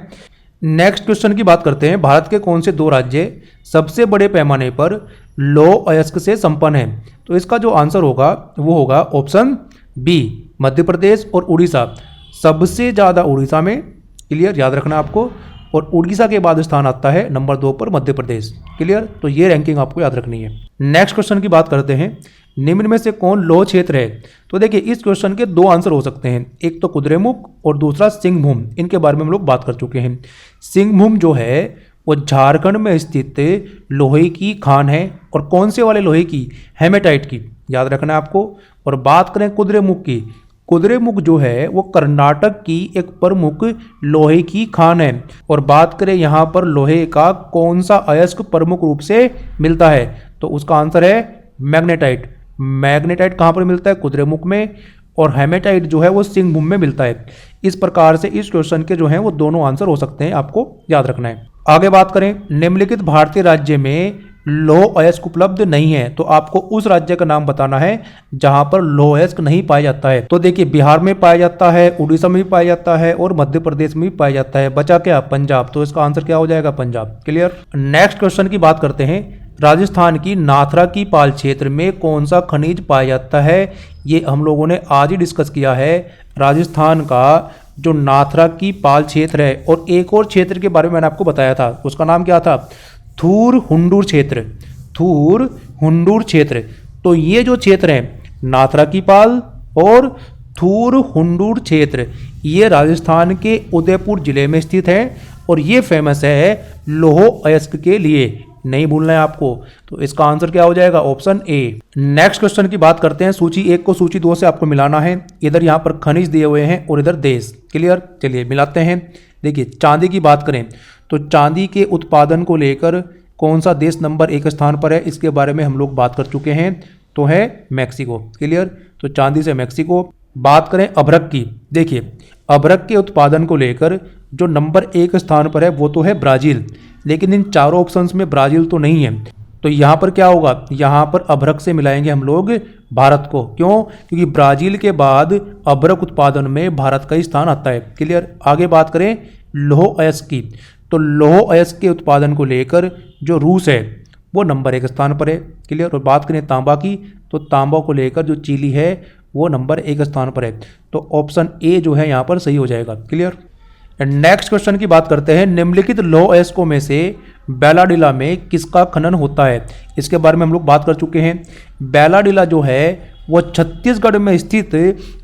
नेक्स्ट क्वेश्चन की बात करते हैं, भारत के कौन से 2 राज्य सबसे बड़े पैमाने पर लौह अयस्क से संपन्न है? तो इसका जो आंसर होगा वो होगा ऑप्शन बी, मध्य प्रदेश और उड़ीसा। सबसे ज़्यादा उड़ीसा में। क्लियर, याद रखना आपको। और उड़ीसा के बाद स्थान आता है नंबर 2 पर मध्य प्रदेश। क्लियर, तो ये रैंकिंग आपको याद रखनी है। नेक्स्ट क्वेश्चन की बात करते हैं, निम्न में से कौन लौह क्षेत्र है? तो देखिए, इस क्वेश्चन के 2 आंसर हो सकते हैं, एक तो कुद्रेमुख और दूसरा सिंहभूम। इनके बारे में हम लोग बात कर चुके हैं। सिंहभूम जो है वो झारखंड में स्थित लोहे की खान है, और कौन से वाले लोहे की? हेमेटाइट की, याद रखना है आपको। और बात करें कुद्रेमुख की, कुद्रेमुख जो है वो कर्नाटक की एक प्रमुख लोहे की खान है। और बात करें यहाँ पर लोहे का कौन सा अयस्क प्रमुख रूप से मिलता है? तो उसका आंसर है मैग्नेटाइट। मैग्नेटाइट कहाँ पर मिलता है? कुद्रेमुख में। और हेमेटाइट जो है वो सिंहभूम में मिलता है। इस प्रकार से इस क्वेश्चन के जो हैं वो दोनों आंसर हो सकते हैं, आपको याद रखना है। आगे बात करें, निम्नलिखित भारतीय राज्य में लौह अयस्क उपलब्ध नहीं है, तो आपको उस राज्य का नाम बताना है जहां पर लौह अयस्क नहीं पाया जाता है। तो देखिए, बिहार में पाया जाता है, उड़ीसा में भी पाया जाता है और मध्य प्रदेश में भी पाया जाता है। बचा क्या? पंजाब। तो इसका आंसर क्या हो जाएगा? पंजाब। क्लियर। नेक्स्ट क्वेश्चन की बात करते हैं, राजस्थान की नाथरा की पाल क्षेत्र में कौन सा खनिज पाया जाता है? ये हम लोगों ने आज ही डिस्कस किया है। राजस्थान का जो नाथरा की पाल क्षेत्र है, और एक और क्षेत्र के बारे में मैंने आपको बताया था, उसका नाम क्या था? थूर हुंडूर क्षेत्र। थूर हुंडूर क्षेत्र। तो ये जो क्षेत्र है, नाथरा की पाल और थूर हुंडूर क्षेत्र, ये राजस्थान के उदयपुर जिले में स्थित है, और ये फेमस है लौह अयस्क के लिए। नहीं भूलना है आपको। तो इसका आंसर क्या हो जाएगा? Option A. नेक्स्ट क्वेश्चन की बात करते हैं, सूची 1 को सूची 2 से आपको मिलाना है। इधर यहाँ पर खनिज दिए हुए हैं और इधर देश। क्लियर। चलिए मिलाते हैं। देखिए, चांदी की बात करें तो चांदी के उत्पादन को लेकर कौन सा देश नंबर 1 स्थान पर है? इसके बारे में हम लोग बात कर चुके हैं, तो है मैक्सिको। क्लियर। तो चांदी से मैक्सिको। बात करें अभ्रक की, देखिए अभ्रक के उत्पादन को लेकर जो नंबर 1 स्थान पर है वो तो है ब्राजील, लेकिन इन चारों ऑप्शंस में ब्राजील तो नहीं है। तो यहाँ पर क्या होगा? यहाँ पर अभ्रक से मिलाएंगे हम लोग भारत को। क्यों? क्योंकि ब्राजील के बाद अभ्रक उत्पादन में भारत का ही स्थान आता है। क्लियर। आगे बात करें लौह अयस्क की, तो लौह अयस्क के उत्पादन को लेकर जो रूस है वो नंबर 1 स्थान पर है। क्लियर। और बात करें तांबा की, तो तांबा को लेकर जो चिली है वो नंबर 1 स्थान पर है। तो ऑप्शन ए जो है यहाँ पर सही हो जाएगा। क्लियर। नेक्स्ट क्वेश्चन की बात करते हैं, निम्नलिखित लौह अयस्कों में से बैलाडीला में किसका खनन होता है? इसके बारे में हम लोग बात कर चुके हैं। बैलाडीला जो है वो छत्तीसगढ़ में स्थित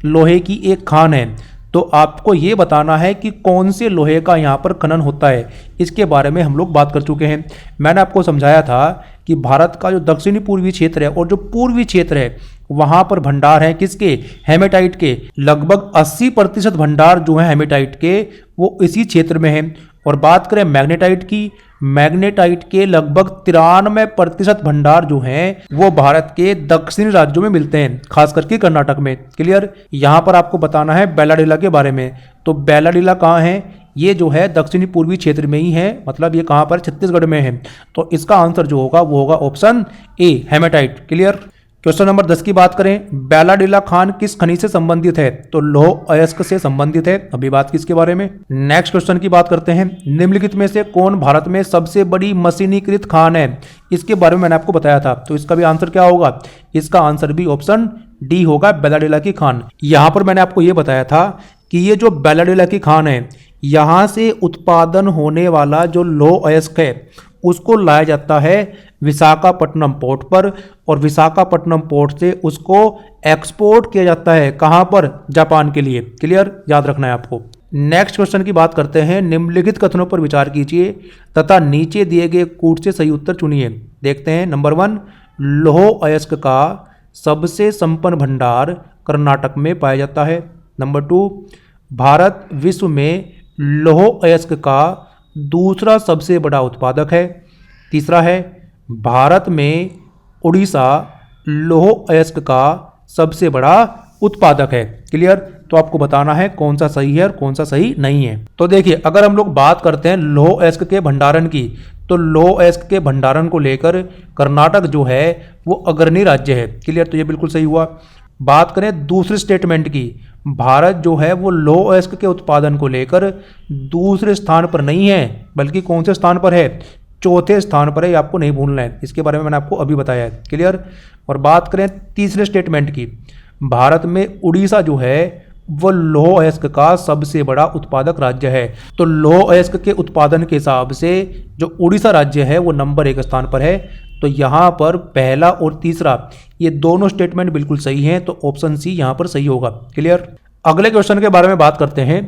लोहे की एक खान है। तो आपको ये बताना है कि कौन से लोहे का यहाँ पर खनन होता है, इसके बारे में हम लोग बात कर चुके हैं। मैंने आपको समझाया था कि भारत का जो दक्षिणी पूर्वी क्षेत्र है और जो पूर्वी क्षेत्र है वहाँ पर भंडार है किसके? हेमेटाइट के। लगभग 80% भंडार जो है हेमेटाइट के वो इसी क्षेत्र में है। और बात करें मैग्नेटाइट की, मैग्नेटाइट के लगभग 93% भंडार जो हैं वो भारत के दक्षिणी राज्यों में मिलते हैं, खास करके कर्नाटक में। क्लियर। यहाँ पर आपको बताना है बैलाडीला के बारे में। तो बैलाडीला कहाँ है? ये जो है दक्षिणी पूर्वी क्षेत्र में ही है, मतलब ये कहाँ पर? छत्तीसगढ़ में है। तो इसका आंसर जो होगा वो होगा option A, haematite. Clear. Question number 10 की बात करें, बैलाडीला खान किस खनिज से संबंधित है? तो लौह अयस्क से संबंधित है। अभी बात की इसके बारे में। नेक्स्ट क्वेश्चन की बात करते हैं, निम्नलिखित में से कौन भारत में सबसे बड़ी मशीनीकृत खान है? इसके बारे में मैंने आपको बताया था, तो इसका भी आंसर क्या होगा? इसका आंसर भी ऑप्शन डी होगा, बैलाडीला की खान। यहां पर मैंने आपको ये बताया था कि ये जो बैलाडीला की खान है, यहां से उत्पादन होने वाला जो लौह अयस्क है उसको लाया जाता है विशाखापट्टनम पोर्ट पर, और विशाखापट्टनम पोर्ट से उसको एक्सपोर्ट किया जाता है कहां पर? जापान के लिए। क्लियर। याद रखना है आपको। नेक्स्ट क्वेश्चन की बात करते हैं, निम्नलिखित कथनों पर विचार कीजिए तथा नीचे दिए गए कूट से सही उत्तर चुनिए। देखते हैं। नंबर 1, लौह अयस्क का सबसे संपन्न भंडार कर्नाटक में पाया जाता है। नंबर 2, भारत विश्व में लौह अयस्क का दूसरा सबसे बड़ा उत्पादक है। तीसरा है, भारत में उड़ीसा लौह अयस्क का सबसे बड़ा उत्पादक है। क्लियर? तो आपको बताना है कौन सा सही है और कौन सा सही नहीं है। तो देखिए, अगर हम लोग बात करते हैं लौह अयस्क के भंडारण की, तो लौह अयस्क के भंडारण को लेकर कर्नाटक जो है वो अग्रणी राज्य है। क्लियर? तो ये बिल्कुल सही हुआ। बात करें दूसरे स्टेटमेंट की, भारत जो है वो लौह अयस्क के उत्पादन को लेकर दूसरे स्थान पर नहीं है, बल्कि कौन से स्थान पर है? चौथे स्थान पर है। ये आपको नहीं भूलना है, इसके बारे में मैंने आपको अभी बताया है। क्लियर? और बात करें तीसरे स्टेटमेंट की, भारत में उड़ीसा जो है वो लौह अयस्क का सबसे बड़ा उत्पादक राज्य है। तो लौह अयस्क के उत्पादन के हिसाब से जो उड़ीसा राज्य है वो नंबर 1 स्थान पर है। तो यहाँ पर पहला और तीसरा ये दोनों स्टेटमेंट बिल्कुल सही हैं, तो ऑप्शन सी यहाँ पर सही होगा। क्लियर? अगले क्वेश्चन के बारे में बात करते हैं।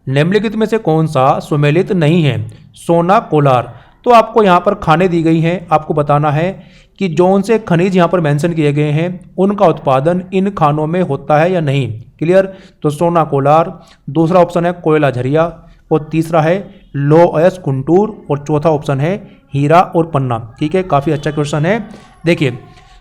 निम्नलिखित में से कौन सा सुमेलित नहीं है? सोना, कोलार। तो आपको यहाँ पर खाने दी गई हैं, आपको बताना है कि जौन से खनिज यहाँ पर मेंशन किए गए हैं उनका उत्पादन इन खानों में होता है या नहीं। क्लियर? तो सोना, कोलार, दूसरा ऑप्शन है कोयला, झरिया, और तीसरा है लौह अयस्क, गुंटूर, और चौथा ऑप्शन है हीरा और पन्ना। ठीक है, काफ़ी अच्छा क्वेश्चन है। देखिए,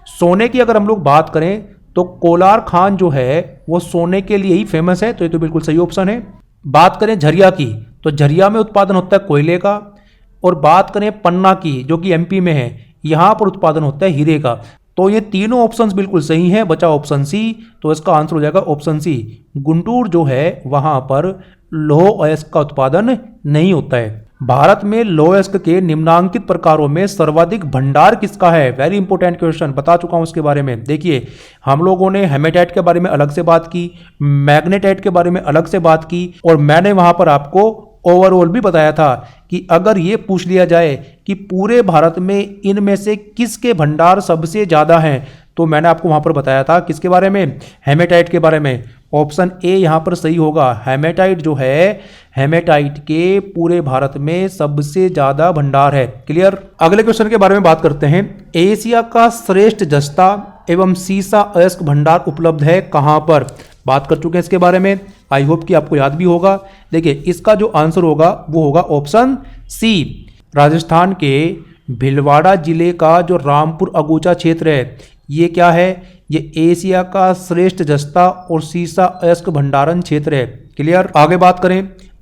सोने की अगर हम लोग बात करें तो कोलार खान जो है वो सोने के लिए ही फेमस है, तो ये तो बिल्कुल सही ऑप्शन है। बात करें झरिया की, तो झरिया में उत्पादन होता है कोयले का। और बात करें पन्ना की, जो कि एमपी में है, यहाँ पर उत्पादन होता है हीरे का। तो ये तीनों ऑप्शंस बिल्कुल सही हैं, बचा ऑप्शन सी। तो इसका आंसर हो जाएगा ऑप्शन सी। गुंटूर जो है वहाँ पर लौह अयस्क का उत्पादन नहीं होता है। भारत में लौह अयस्क के निम्नांकित प्रकारों में सर्वाधिक भंडार किसका है? वेरी इंपॉर्टेंट क्वेश्चन, बता चुका हूं उसके बारे में। देखिए, हम लोगों ने हेमेटाइट के बारे में अलग से बात की, मैग्नेटाइट के बारे में अलग से बात की, और मैंने वहां पर आपको ओवरऑल भी बताया था कि अगर ये पूछ लिया जाए कि पूरे भारत में इनमें से किसके भंडार सबसे ज़्यादा हैं, तो मैंने आपको वहां पर बताया था किसके बारे में? हेमेटाइट के बारे में। ऑप्शन ए यहाँ पर सही होगा। हेमेटाइट जो है, हेमेटाइट के पूरे भारत में सबसे ज़्यादा भंडार है। क्लियर? अगले क्वेश्चन के बारे में बात करते हैं। एशिया का श्रेष्ठ जस्ता एवं सीसा अयस्क भंडार उपलब्ध है कहाँ पर? बात कर चुके हैं इसके बारे में, आई होप कि आपको याद भी होगा। देखिए, इसका जो आंसर होगा वो होगा ऑप्शन सी। राजस्थान के भीलवाड़ा जिले का जो रामपुर अगूचा क्षेत्र है, ये क्या है? ये एशिया का श्रेष्ठ जस्ता और सीसा अयस्क भंडारण क्षेत्र है। क्लियर? आगे बात करें,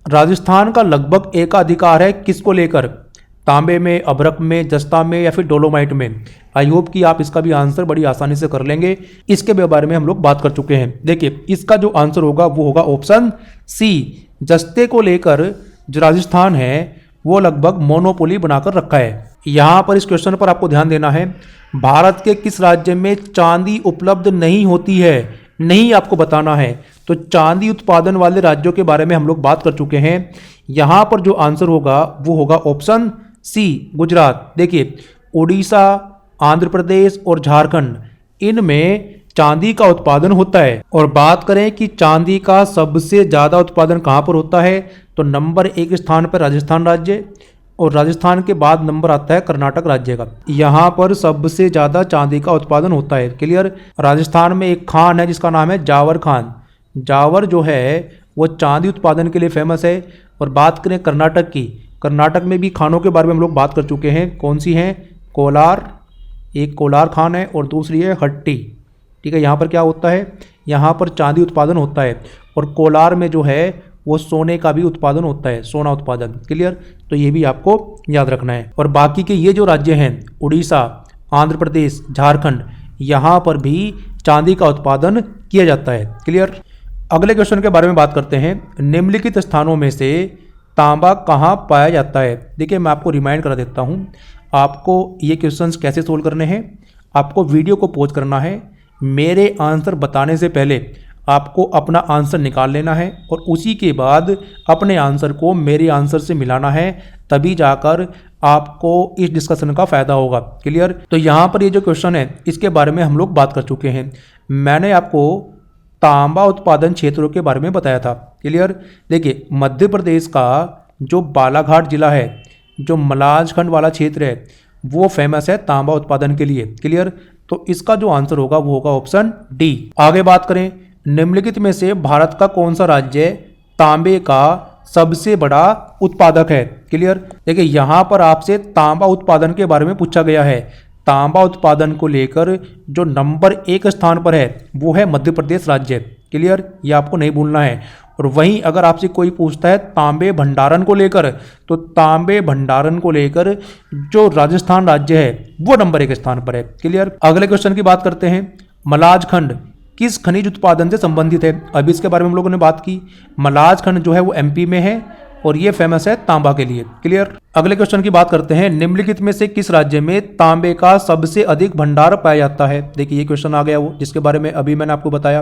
राजस्थान का लगभग एकाधिकार है किसको लेकर? तांबे में, अभ्रक में, जस्ता में, या फिर डोलोमाइट में? आई होप कि आप इसका भी आंसर बड़ी आसानी से कर लेंगे। इसके बारे में हम लोग बात कर चुके हैं। देखिए, इसका जो आंसर होगा वो होगा ऑप्शन सी। जस्ते को लेकर जो राजस्थान है वो लगभग मोनोपोली बनाकर रखा है। यहाँ पर इस क्वेश्चन पर आपको ध्यान देना है, भारत के किस राज्य में चांदी उपलब्ध नहीं होती है, नहीं आपको बताना है। तो चांदी उत्पादन वाले राज्यों के बारे में हम लोग बात कर चुके हैं। यहाँ पर जो आंसर होगा वो होगा ऑप्शन सी, गुजरात। देखिए, उड़ीसा, आंध्र प्रदेश और झारखंड, इनमें चांदी का उत्पादन होता है। और बात करें कि चांदी का सबसे ज़्यादा उत्पादन कहाँ पर होता है, तो नंबर 1 स्थान पर राजस्थान राज्य, और राजस्थान के बाद नंबर आता है कर्नाटक राज्य का। यहाँ पर सबसे ज़्यादा चांदी का उत्पादन होता है। क्लियर? राजस्थान में एक खान है जिसका नाम है जावर खान। जावर जो है वो चांदी उत्पादन के लिए फेमस है। और बात करें कर्नाटक की, कर्नाटक में भी खानों के बारे में हम लोग बात कर चुके हैं। कौन सी हैं? कोलार, एक कोलार खान है और दूसरी है हट्टी। ठीक है, यहाँ पर क्या होता है? यहाँ पर चांदी उत्पादन होता है। और कोलार में जो है वो सोने का भी उत्पादन होता है, सोना उत्पादन। क्लियर? तो ये भी आपको याद रखना है। और बाकी के ये जो राज्य हैं, उड़ीसा, आंध्र प्रदेश, झारखंड, यहाँ पर भी चांदी का उत्पादन किया जाता है। क्लियर? अगले क्वेश्चन के बारे में बात करते हैं। निम्नलिखित स्थानों में से तांबा कहाँ पाया जाता है? देखिए, मैं आपको रिमाइंड करा देता हूँ। आपको ये क्वेश्चंस कैसे सोल्व करने हैं, आपको वीडियो को पॉज करना है, मेरे आंसर बताने से पहले आपको अपना आंसर निकाल लेना है, और उसी के बाद अपने आंसर को मेरे आंसर से मिलाना है, तभी जाकर आपको इस डिस्कशन का फ़ायदा होगा। क्लियर? तो यहाँ पर ये जो क्वेश्चन है इसके बारे में हम लोग बात कर चुके हैं। मैंने आपको तांबा उत्पादन क्षेत्रों के बारे में बताया था। क्लियर? देखिए, मध्य प्रदेश का जो बालाघाट जिला है, जो मलाजखंड वाला क्षेत्र है, वो फेमस है तांबा उत्पादन के लिए। क्लियर? तो इसका जो आंसर होगा वो होगा ऑप्शन डी। आगे बात करें, निम्नलिखित में से भारत का कौन सा राज्य तांबे का सबसे बड़ा उत्पादक है। क्लियर। देखिए यहां पर आपसे तांबा उत्पादन के बारे में पूछा गया है। तांबा उत्पादन को लेकर जो नंबर 1 स्थान पर है वो है मध्य प्रदेश राज्य। क्लियर, ये आपको नहीं भूलना है। और वहीं अगर आपसे कोई पूछता है तांबे भंडारण को लेकर, तो तांबे भंडारण को लेकर जो राजस्थान राज्य है वो नंबर 1 स्थान पर है। क्लियर। अगले क्वेश्चन की बात करते हैं, मलाज खंड किस खनिज उत्पादन से संबंधित है। अभी इसके बारे में हम लोगों ने बात की। मलाज खंड जो है वो एमपी में है और ये फेमस है तांबा के लिए। क्लियर। अगले क्वेश्चन की बात करते हैं, निम्नलिखित में से किस राज्य में तांबे का सबसे अधिक भंडार पाया जाता है। देखिए ये क्वेश्चन आ गया वो जिसके बारे में अभी मैंने आपको बताया।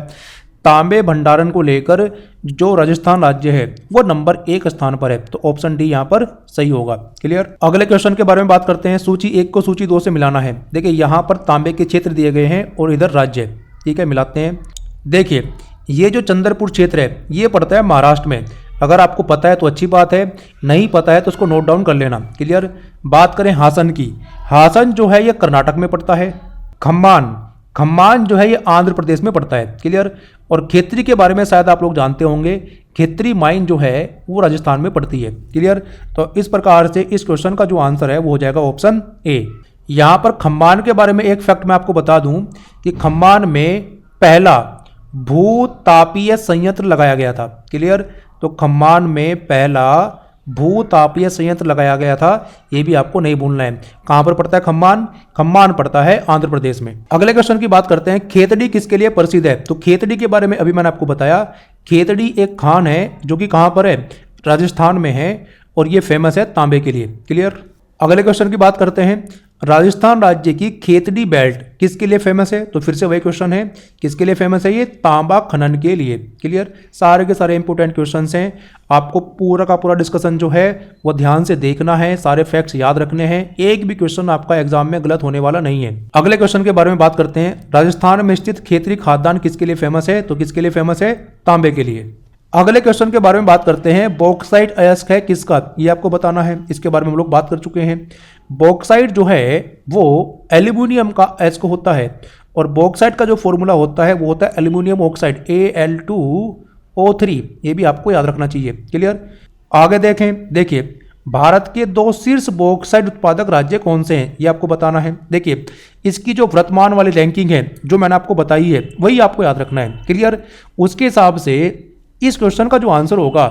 तांबे भंडारण को लेकर जो राजस्थान राज्य है वो नंबर 1 स्थान पर है, तो ऑप्शन डी यहाँ पर सही होगा। क्लियर। अगले क्वेश्चन के बारे में बात करते हैं, सूची 1 को सूची 2 से मिलाना है। देखिए यहाँ पर तांबे के क्षेत्र दिए गए हैं और इधर राज्य। ठीक है, मिलाते हैं। देखिए ये जो चंद्रपुर क्षेत्र है ये पड़ता है महाराष्ट्र में। अगर आपको पता है तो अच्छी बात है, नहीं पता है तो उसको नोट डाउन कर लेना। क्लियर। बात करें हासन की, हासन जो है ये कर्नाटक में पड़ता है। खम्मान जो है ये आंध्र प्रदेश में पड़ता है। क्लियर। और खेतरी के बारे में शायद आप लोग जानते होंगे, खेतरी माइन जो है वो राजस्थान में पड़ती है। क्लियर। तो इस प्रकार से इस क्वेश्चन का जो आंसर है वो हो जाएगा ऑप्शन ए। यहाँ पर खम्मान के बारे में एक फैक्ट मैं आपको बता दूं कि खम्मान में पहला भूतापीय संयंत्र लगाया गया था। क्लियर। तो खम्मान में पहला भूतापीय संयंत्र लगाया गया था, ये भी आपको नहीं भूलना है। कहां पर पड़ता है खम्मान? खम्मान पड़ता है आंध्र प्रदेश में। अगले क्वेश्चन की बात करते हैं, खेतड़ी किसके लिए प्रसिद्ध है। तो खेतड़ी के बारे में अभी मैंने आपको बताया। खेतड़ी एक खान है जो कि कहां पर है, राजस्थान में है, और ये फेमस है तांबे के लिए। क्लियर। अगले क्वेश्चन की बात करते हैं, राजस्थान राज्य की खेतड़ी बेल्ट किसके लिए फेमस है। तो फिर से वही क्वेश्चन है, किसके लिए फेमस है, ये तांबा खनन के लिए। क्लियर। सारे के सारे इंपोर्टेंट क्वेश्चंस हैं, आपको पूरा का पूरा डिस्कशन जो है वो ध्यान से देखना है, सारे फैक्ट्स याद रखने हैं, एक भी क्वेश्चन आपका एग्जाम में गलत होने वाला नहीं है। अगले क्वेश्चन के बारे में बात करते हैं, राजस्थान में स्थित खेतड़ी खाद्यान्न किसके लिए फेमस है। तो किसके लिए फेमस है, तांबे के लिए। अगले क्वेश्चन के बारे में बात करते हैं, बॉक्साइट अयस्क है किसका, ये आपको बताना है। इसके बारे में हम लोग बात कर चुके हैं। बॉक्साइट जो है वो एल्यूमिनियम का अयस्क होता है, और बॉक्साइट का जो फॉर्मूला होता है वो होता है एल्यूमिनियम ऑक्साइड Al2O3, ये भी आपको याद रखना चाहिए। क्लियर। आगे देखें, देखिए भारत के 2 शीर्ष बॉक्साइट उत्पादक राज्य कौन से हैं, ये आपको बताना है। देखिए इसकी जो वर्तमान वाली रैंकिंग है जो मैंने आपको बताई है वही आपको याद रखना है। क्लियर। उसके हिसाब से इस क्वेश्चन का जो आंसर होगा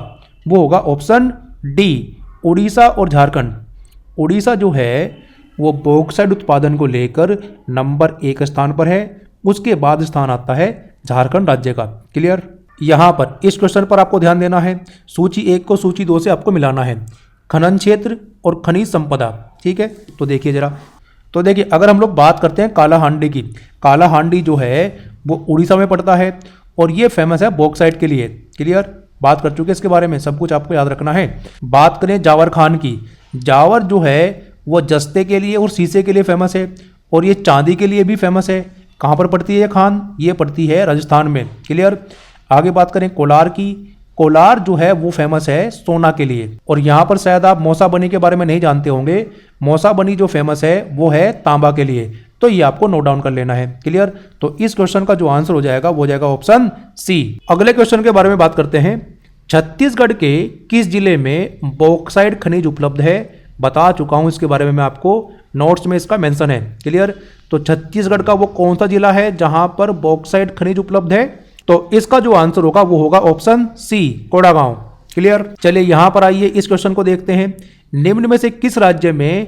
वो होगा ऑप्शन डी, उड़ीसा और झारखंड। उड़ीसा जो है वो बॉक्साइट उत्पादन को लेकर नंबर 1 स्थान पर है, उसके बाद स्थान आता है झारखंड राज्य का। क्लियर। यहां पर इस क्वेश्चन पर आपको ध्यान देना है, सूची 1 को सूची 2 से आपको मिलाना है, खनन क्षेत्र और खनिज संपदा। ठीक है, तो देखिए जरा। तो देखिए अगर हम लोग बात करते हैं कालाहांडी की, कालाहांडी जो है वो उड़ीसा में पड़ता है और ये फेमस है बॉक्साइट के लिए। क्लियर। बात कर चुके इसके बारे में, सब कुछ आपको याद रखना है। बात करें जावर खान की, जावर जो है वो जस्ते के लिए और शीशे के लिए फेमस है, और ये चांदी के लिए भी फेमस है। कहाँ पर पड़ती है ये खान, ये पड़ती है राजस्थान में। क्लियर। आगे बात करें कोलार की, कोलार जो है वो फेमस है सोना के लिए, और यहाँ पर शायद आप मौसा बनी के बारे में नहीं जानते होंगे। मौसा बनी जो फेमस है वो है तांबा के लिए, तो ये आपको नोट डाउन कर लेना है। क्लियर। तो इस क्वेश्चन का जो आंसर हो जाएगा वो हो जाएगा ऑप्शन सी। अगले क्वेश्चन के बारे में बात करते हैं, छत्तीसगढ़ के किस जिले में बॉक्साइट खनिज उपलब्ध है। बता चुका हूं इसके बारे में मैं आपको, नोट्स में इसका मेंशन है। क्लियर। तो छत्तीसगढ़ का वो कौन सा जिला है जहां पर बॉक्साइट खनिज उपलब्ध है, तो इसका जो आंसर होगा वो होगा ऑप्शन सी, कोडागांव। क्लियर। चलिए यहां पर आइए इस क्वेश्चन को देखते हैं, निम्न में से किस राज्य में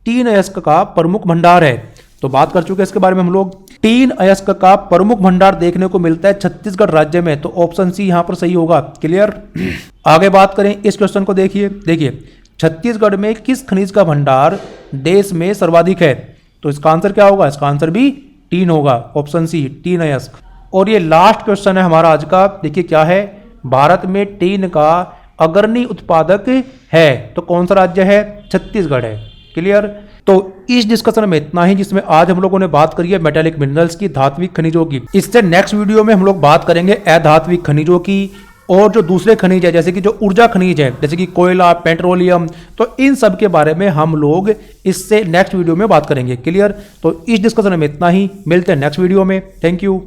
टीन अयस्क का प्रमुख भंडार है। तो बात कर चुके हैं इसके बारे में हम लोग। टीन अयस्क का प्रमुख भंडार देखने को मिलता है छत्तीसगढ़ राज्य में, तो ऑप्शन सी यहां पर सही होगा। क्लियर। आगे बात करें इस क्वेश्चन को, देखिए छत्तीसगढ़ में किस खनिज का भंडार देश में सर्वाधिक है। तो इसका आंसर क्या होगा, इसका आंसर भी टीन होगा, ऑप्शन सी, टीन अयस्क। और ये लास्ट क्वेश्चन है हमारा आज का। देखिए क्या है, भारत में टीन का अग्रणी उत्पादक है, तो कौन सा राज्य है, छत्तीसगढ़ है। क्लियर। तो इस डिस्कशन में इतना ही, जिसमें आज हम लोगों ने बात करी है मेटालिक मिनरल्स की, धात्विक खनिजों की। इससे नेक्स्ट वीडियो में हम लोग बात करेंगे अधात्विक खनिजों की और जो दूसरे खनिज है जैसे कि जो ऊर्जा खनिज है जैसे कि कोयला, पेट्रोलियम, तो इन सब के बारे में हम लोग इससे नेक्स्ट वीडियो में बात करेंगे। क्लियर? तो इस डिस्कशन में इतना ही, मिलते हैं नेक्स्ट वीडियो में। Thank you.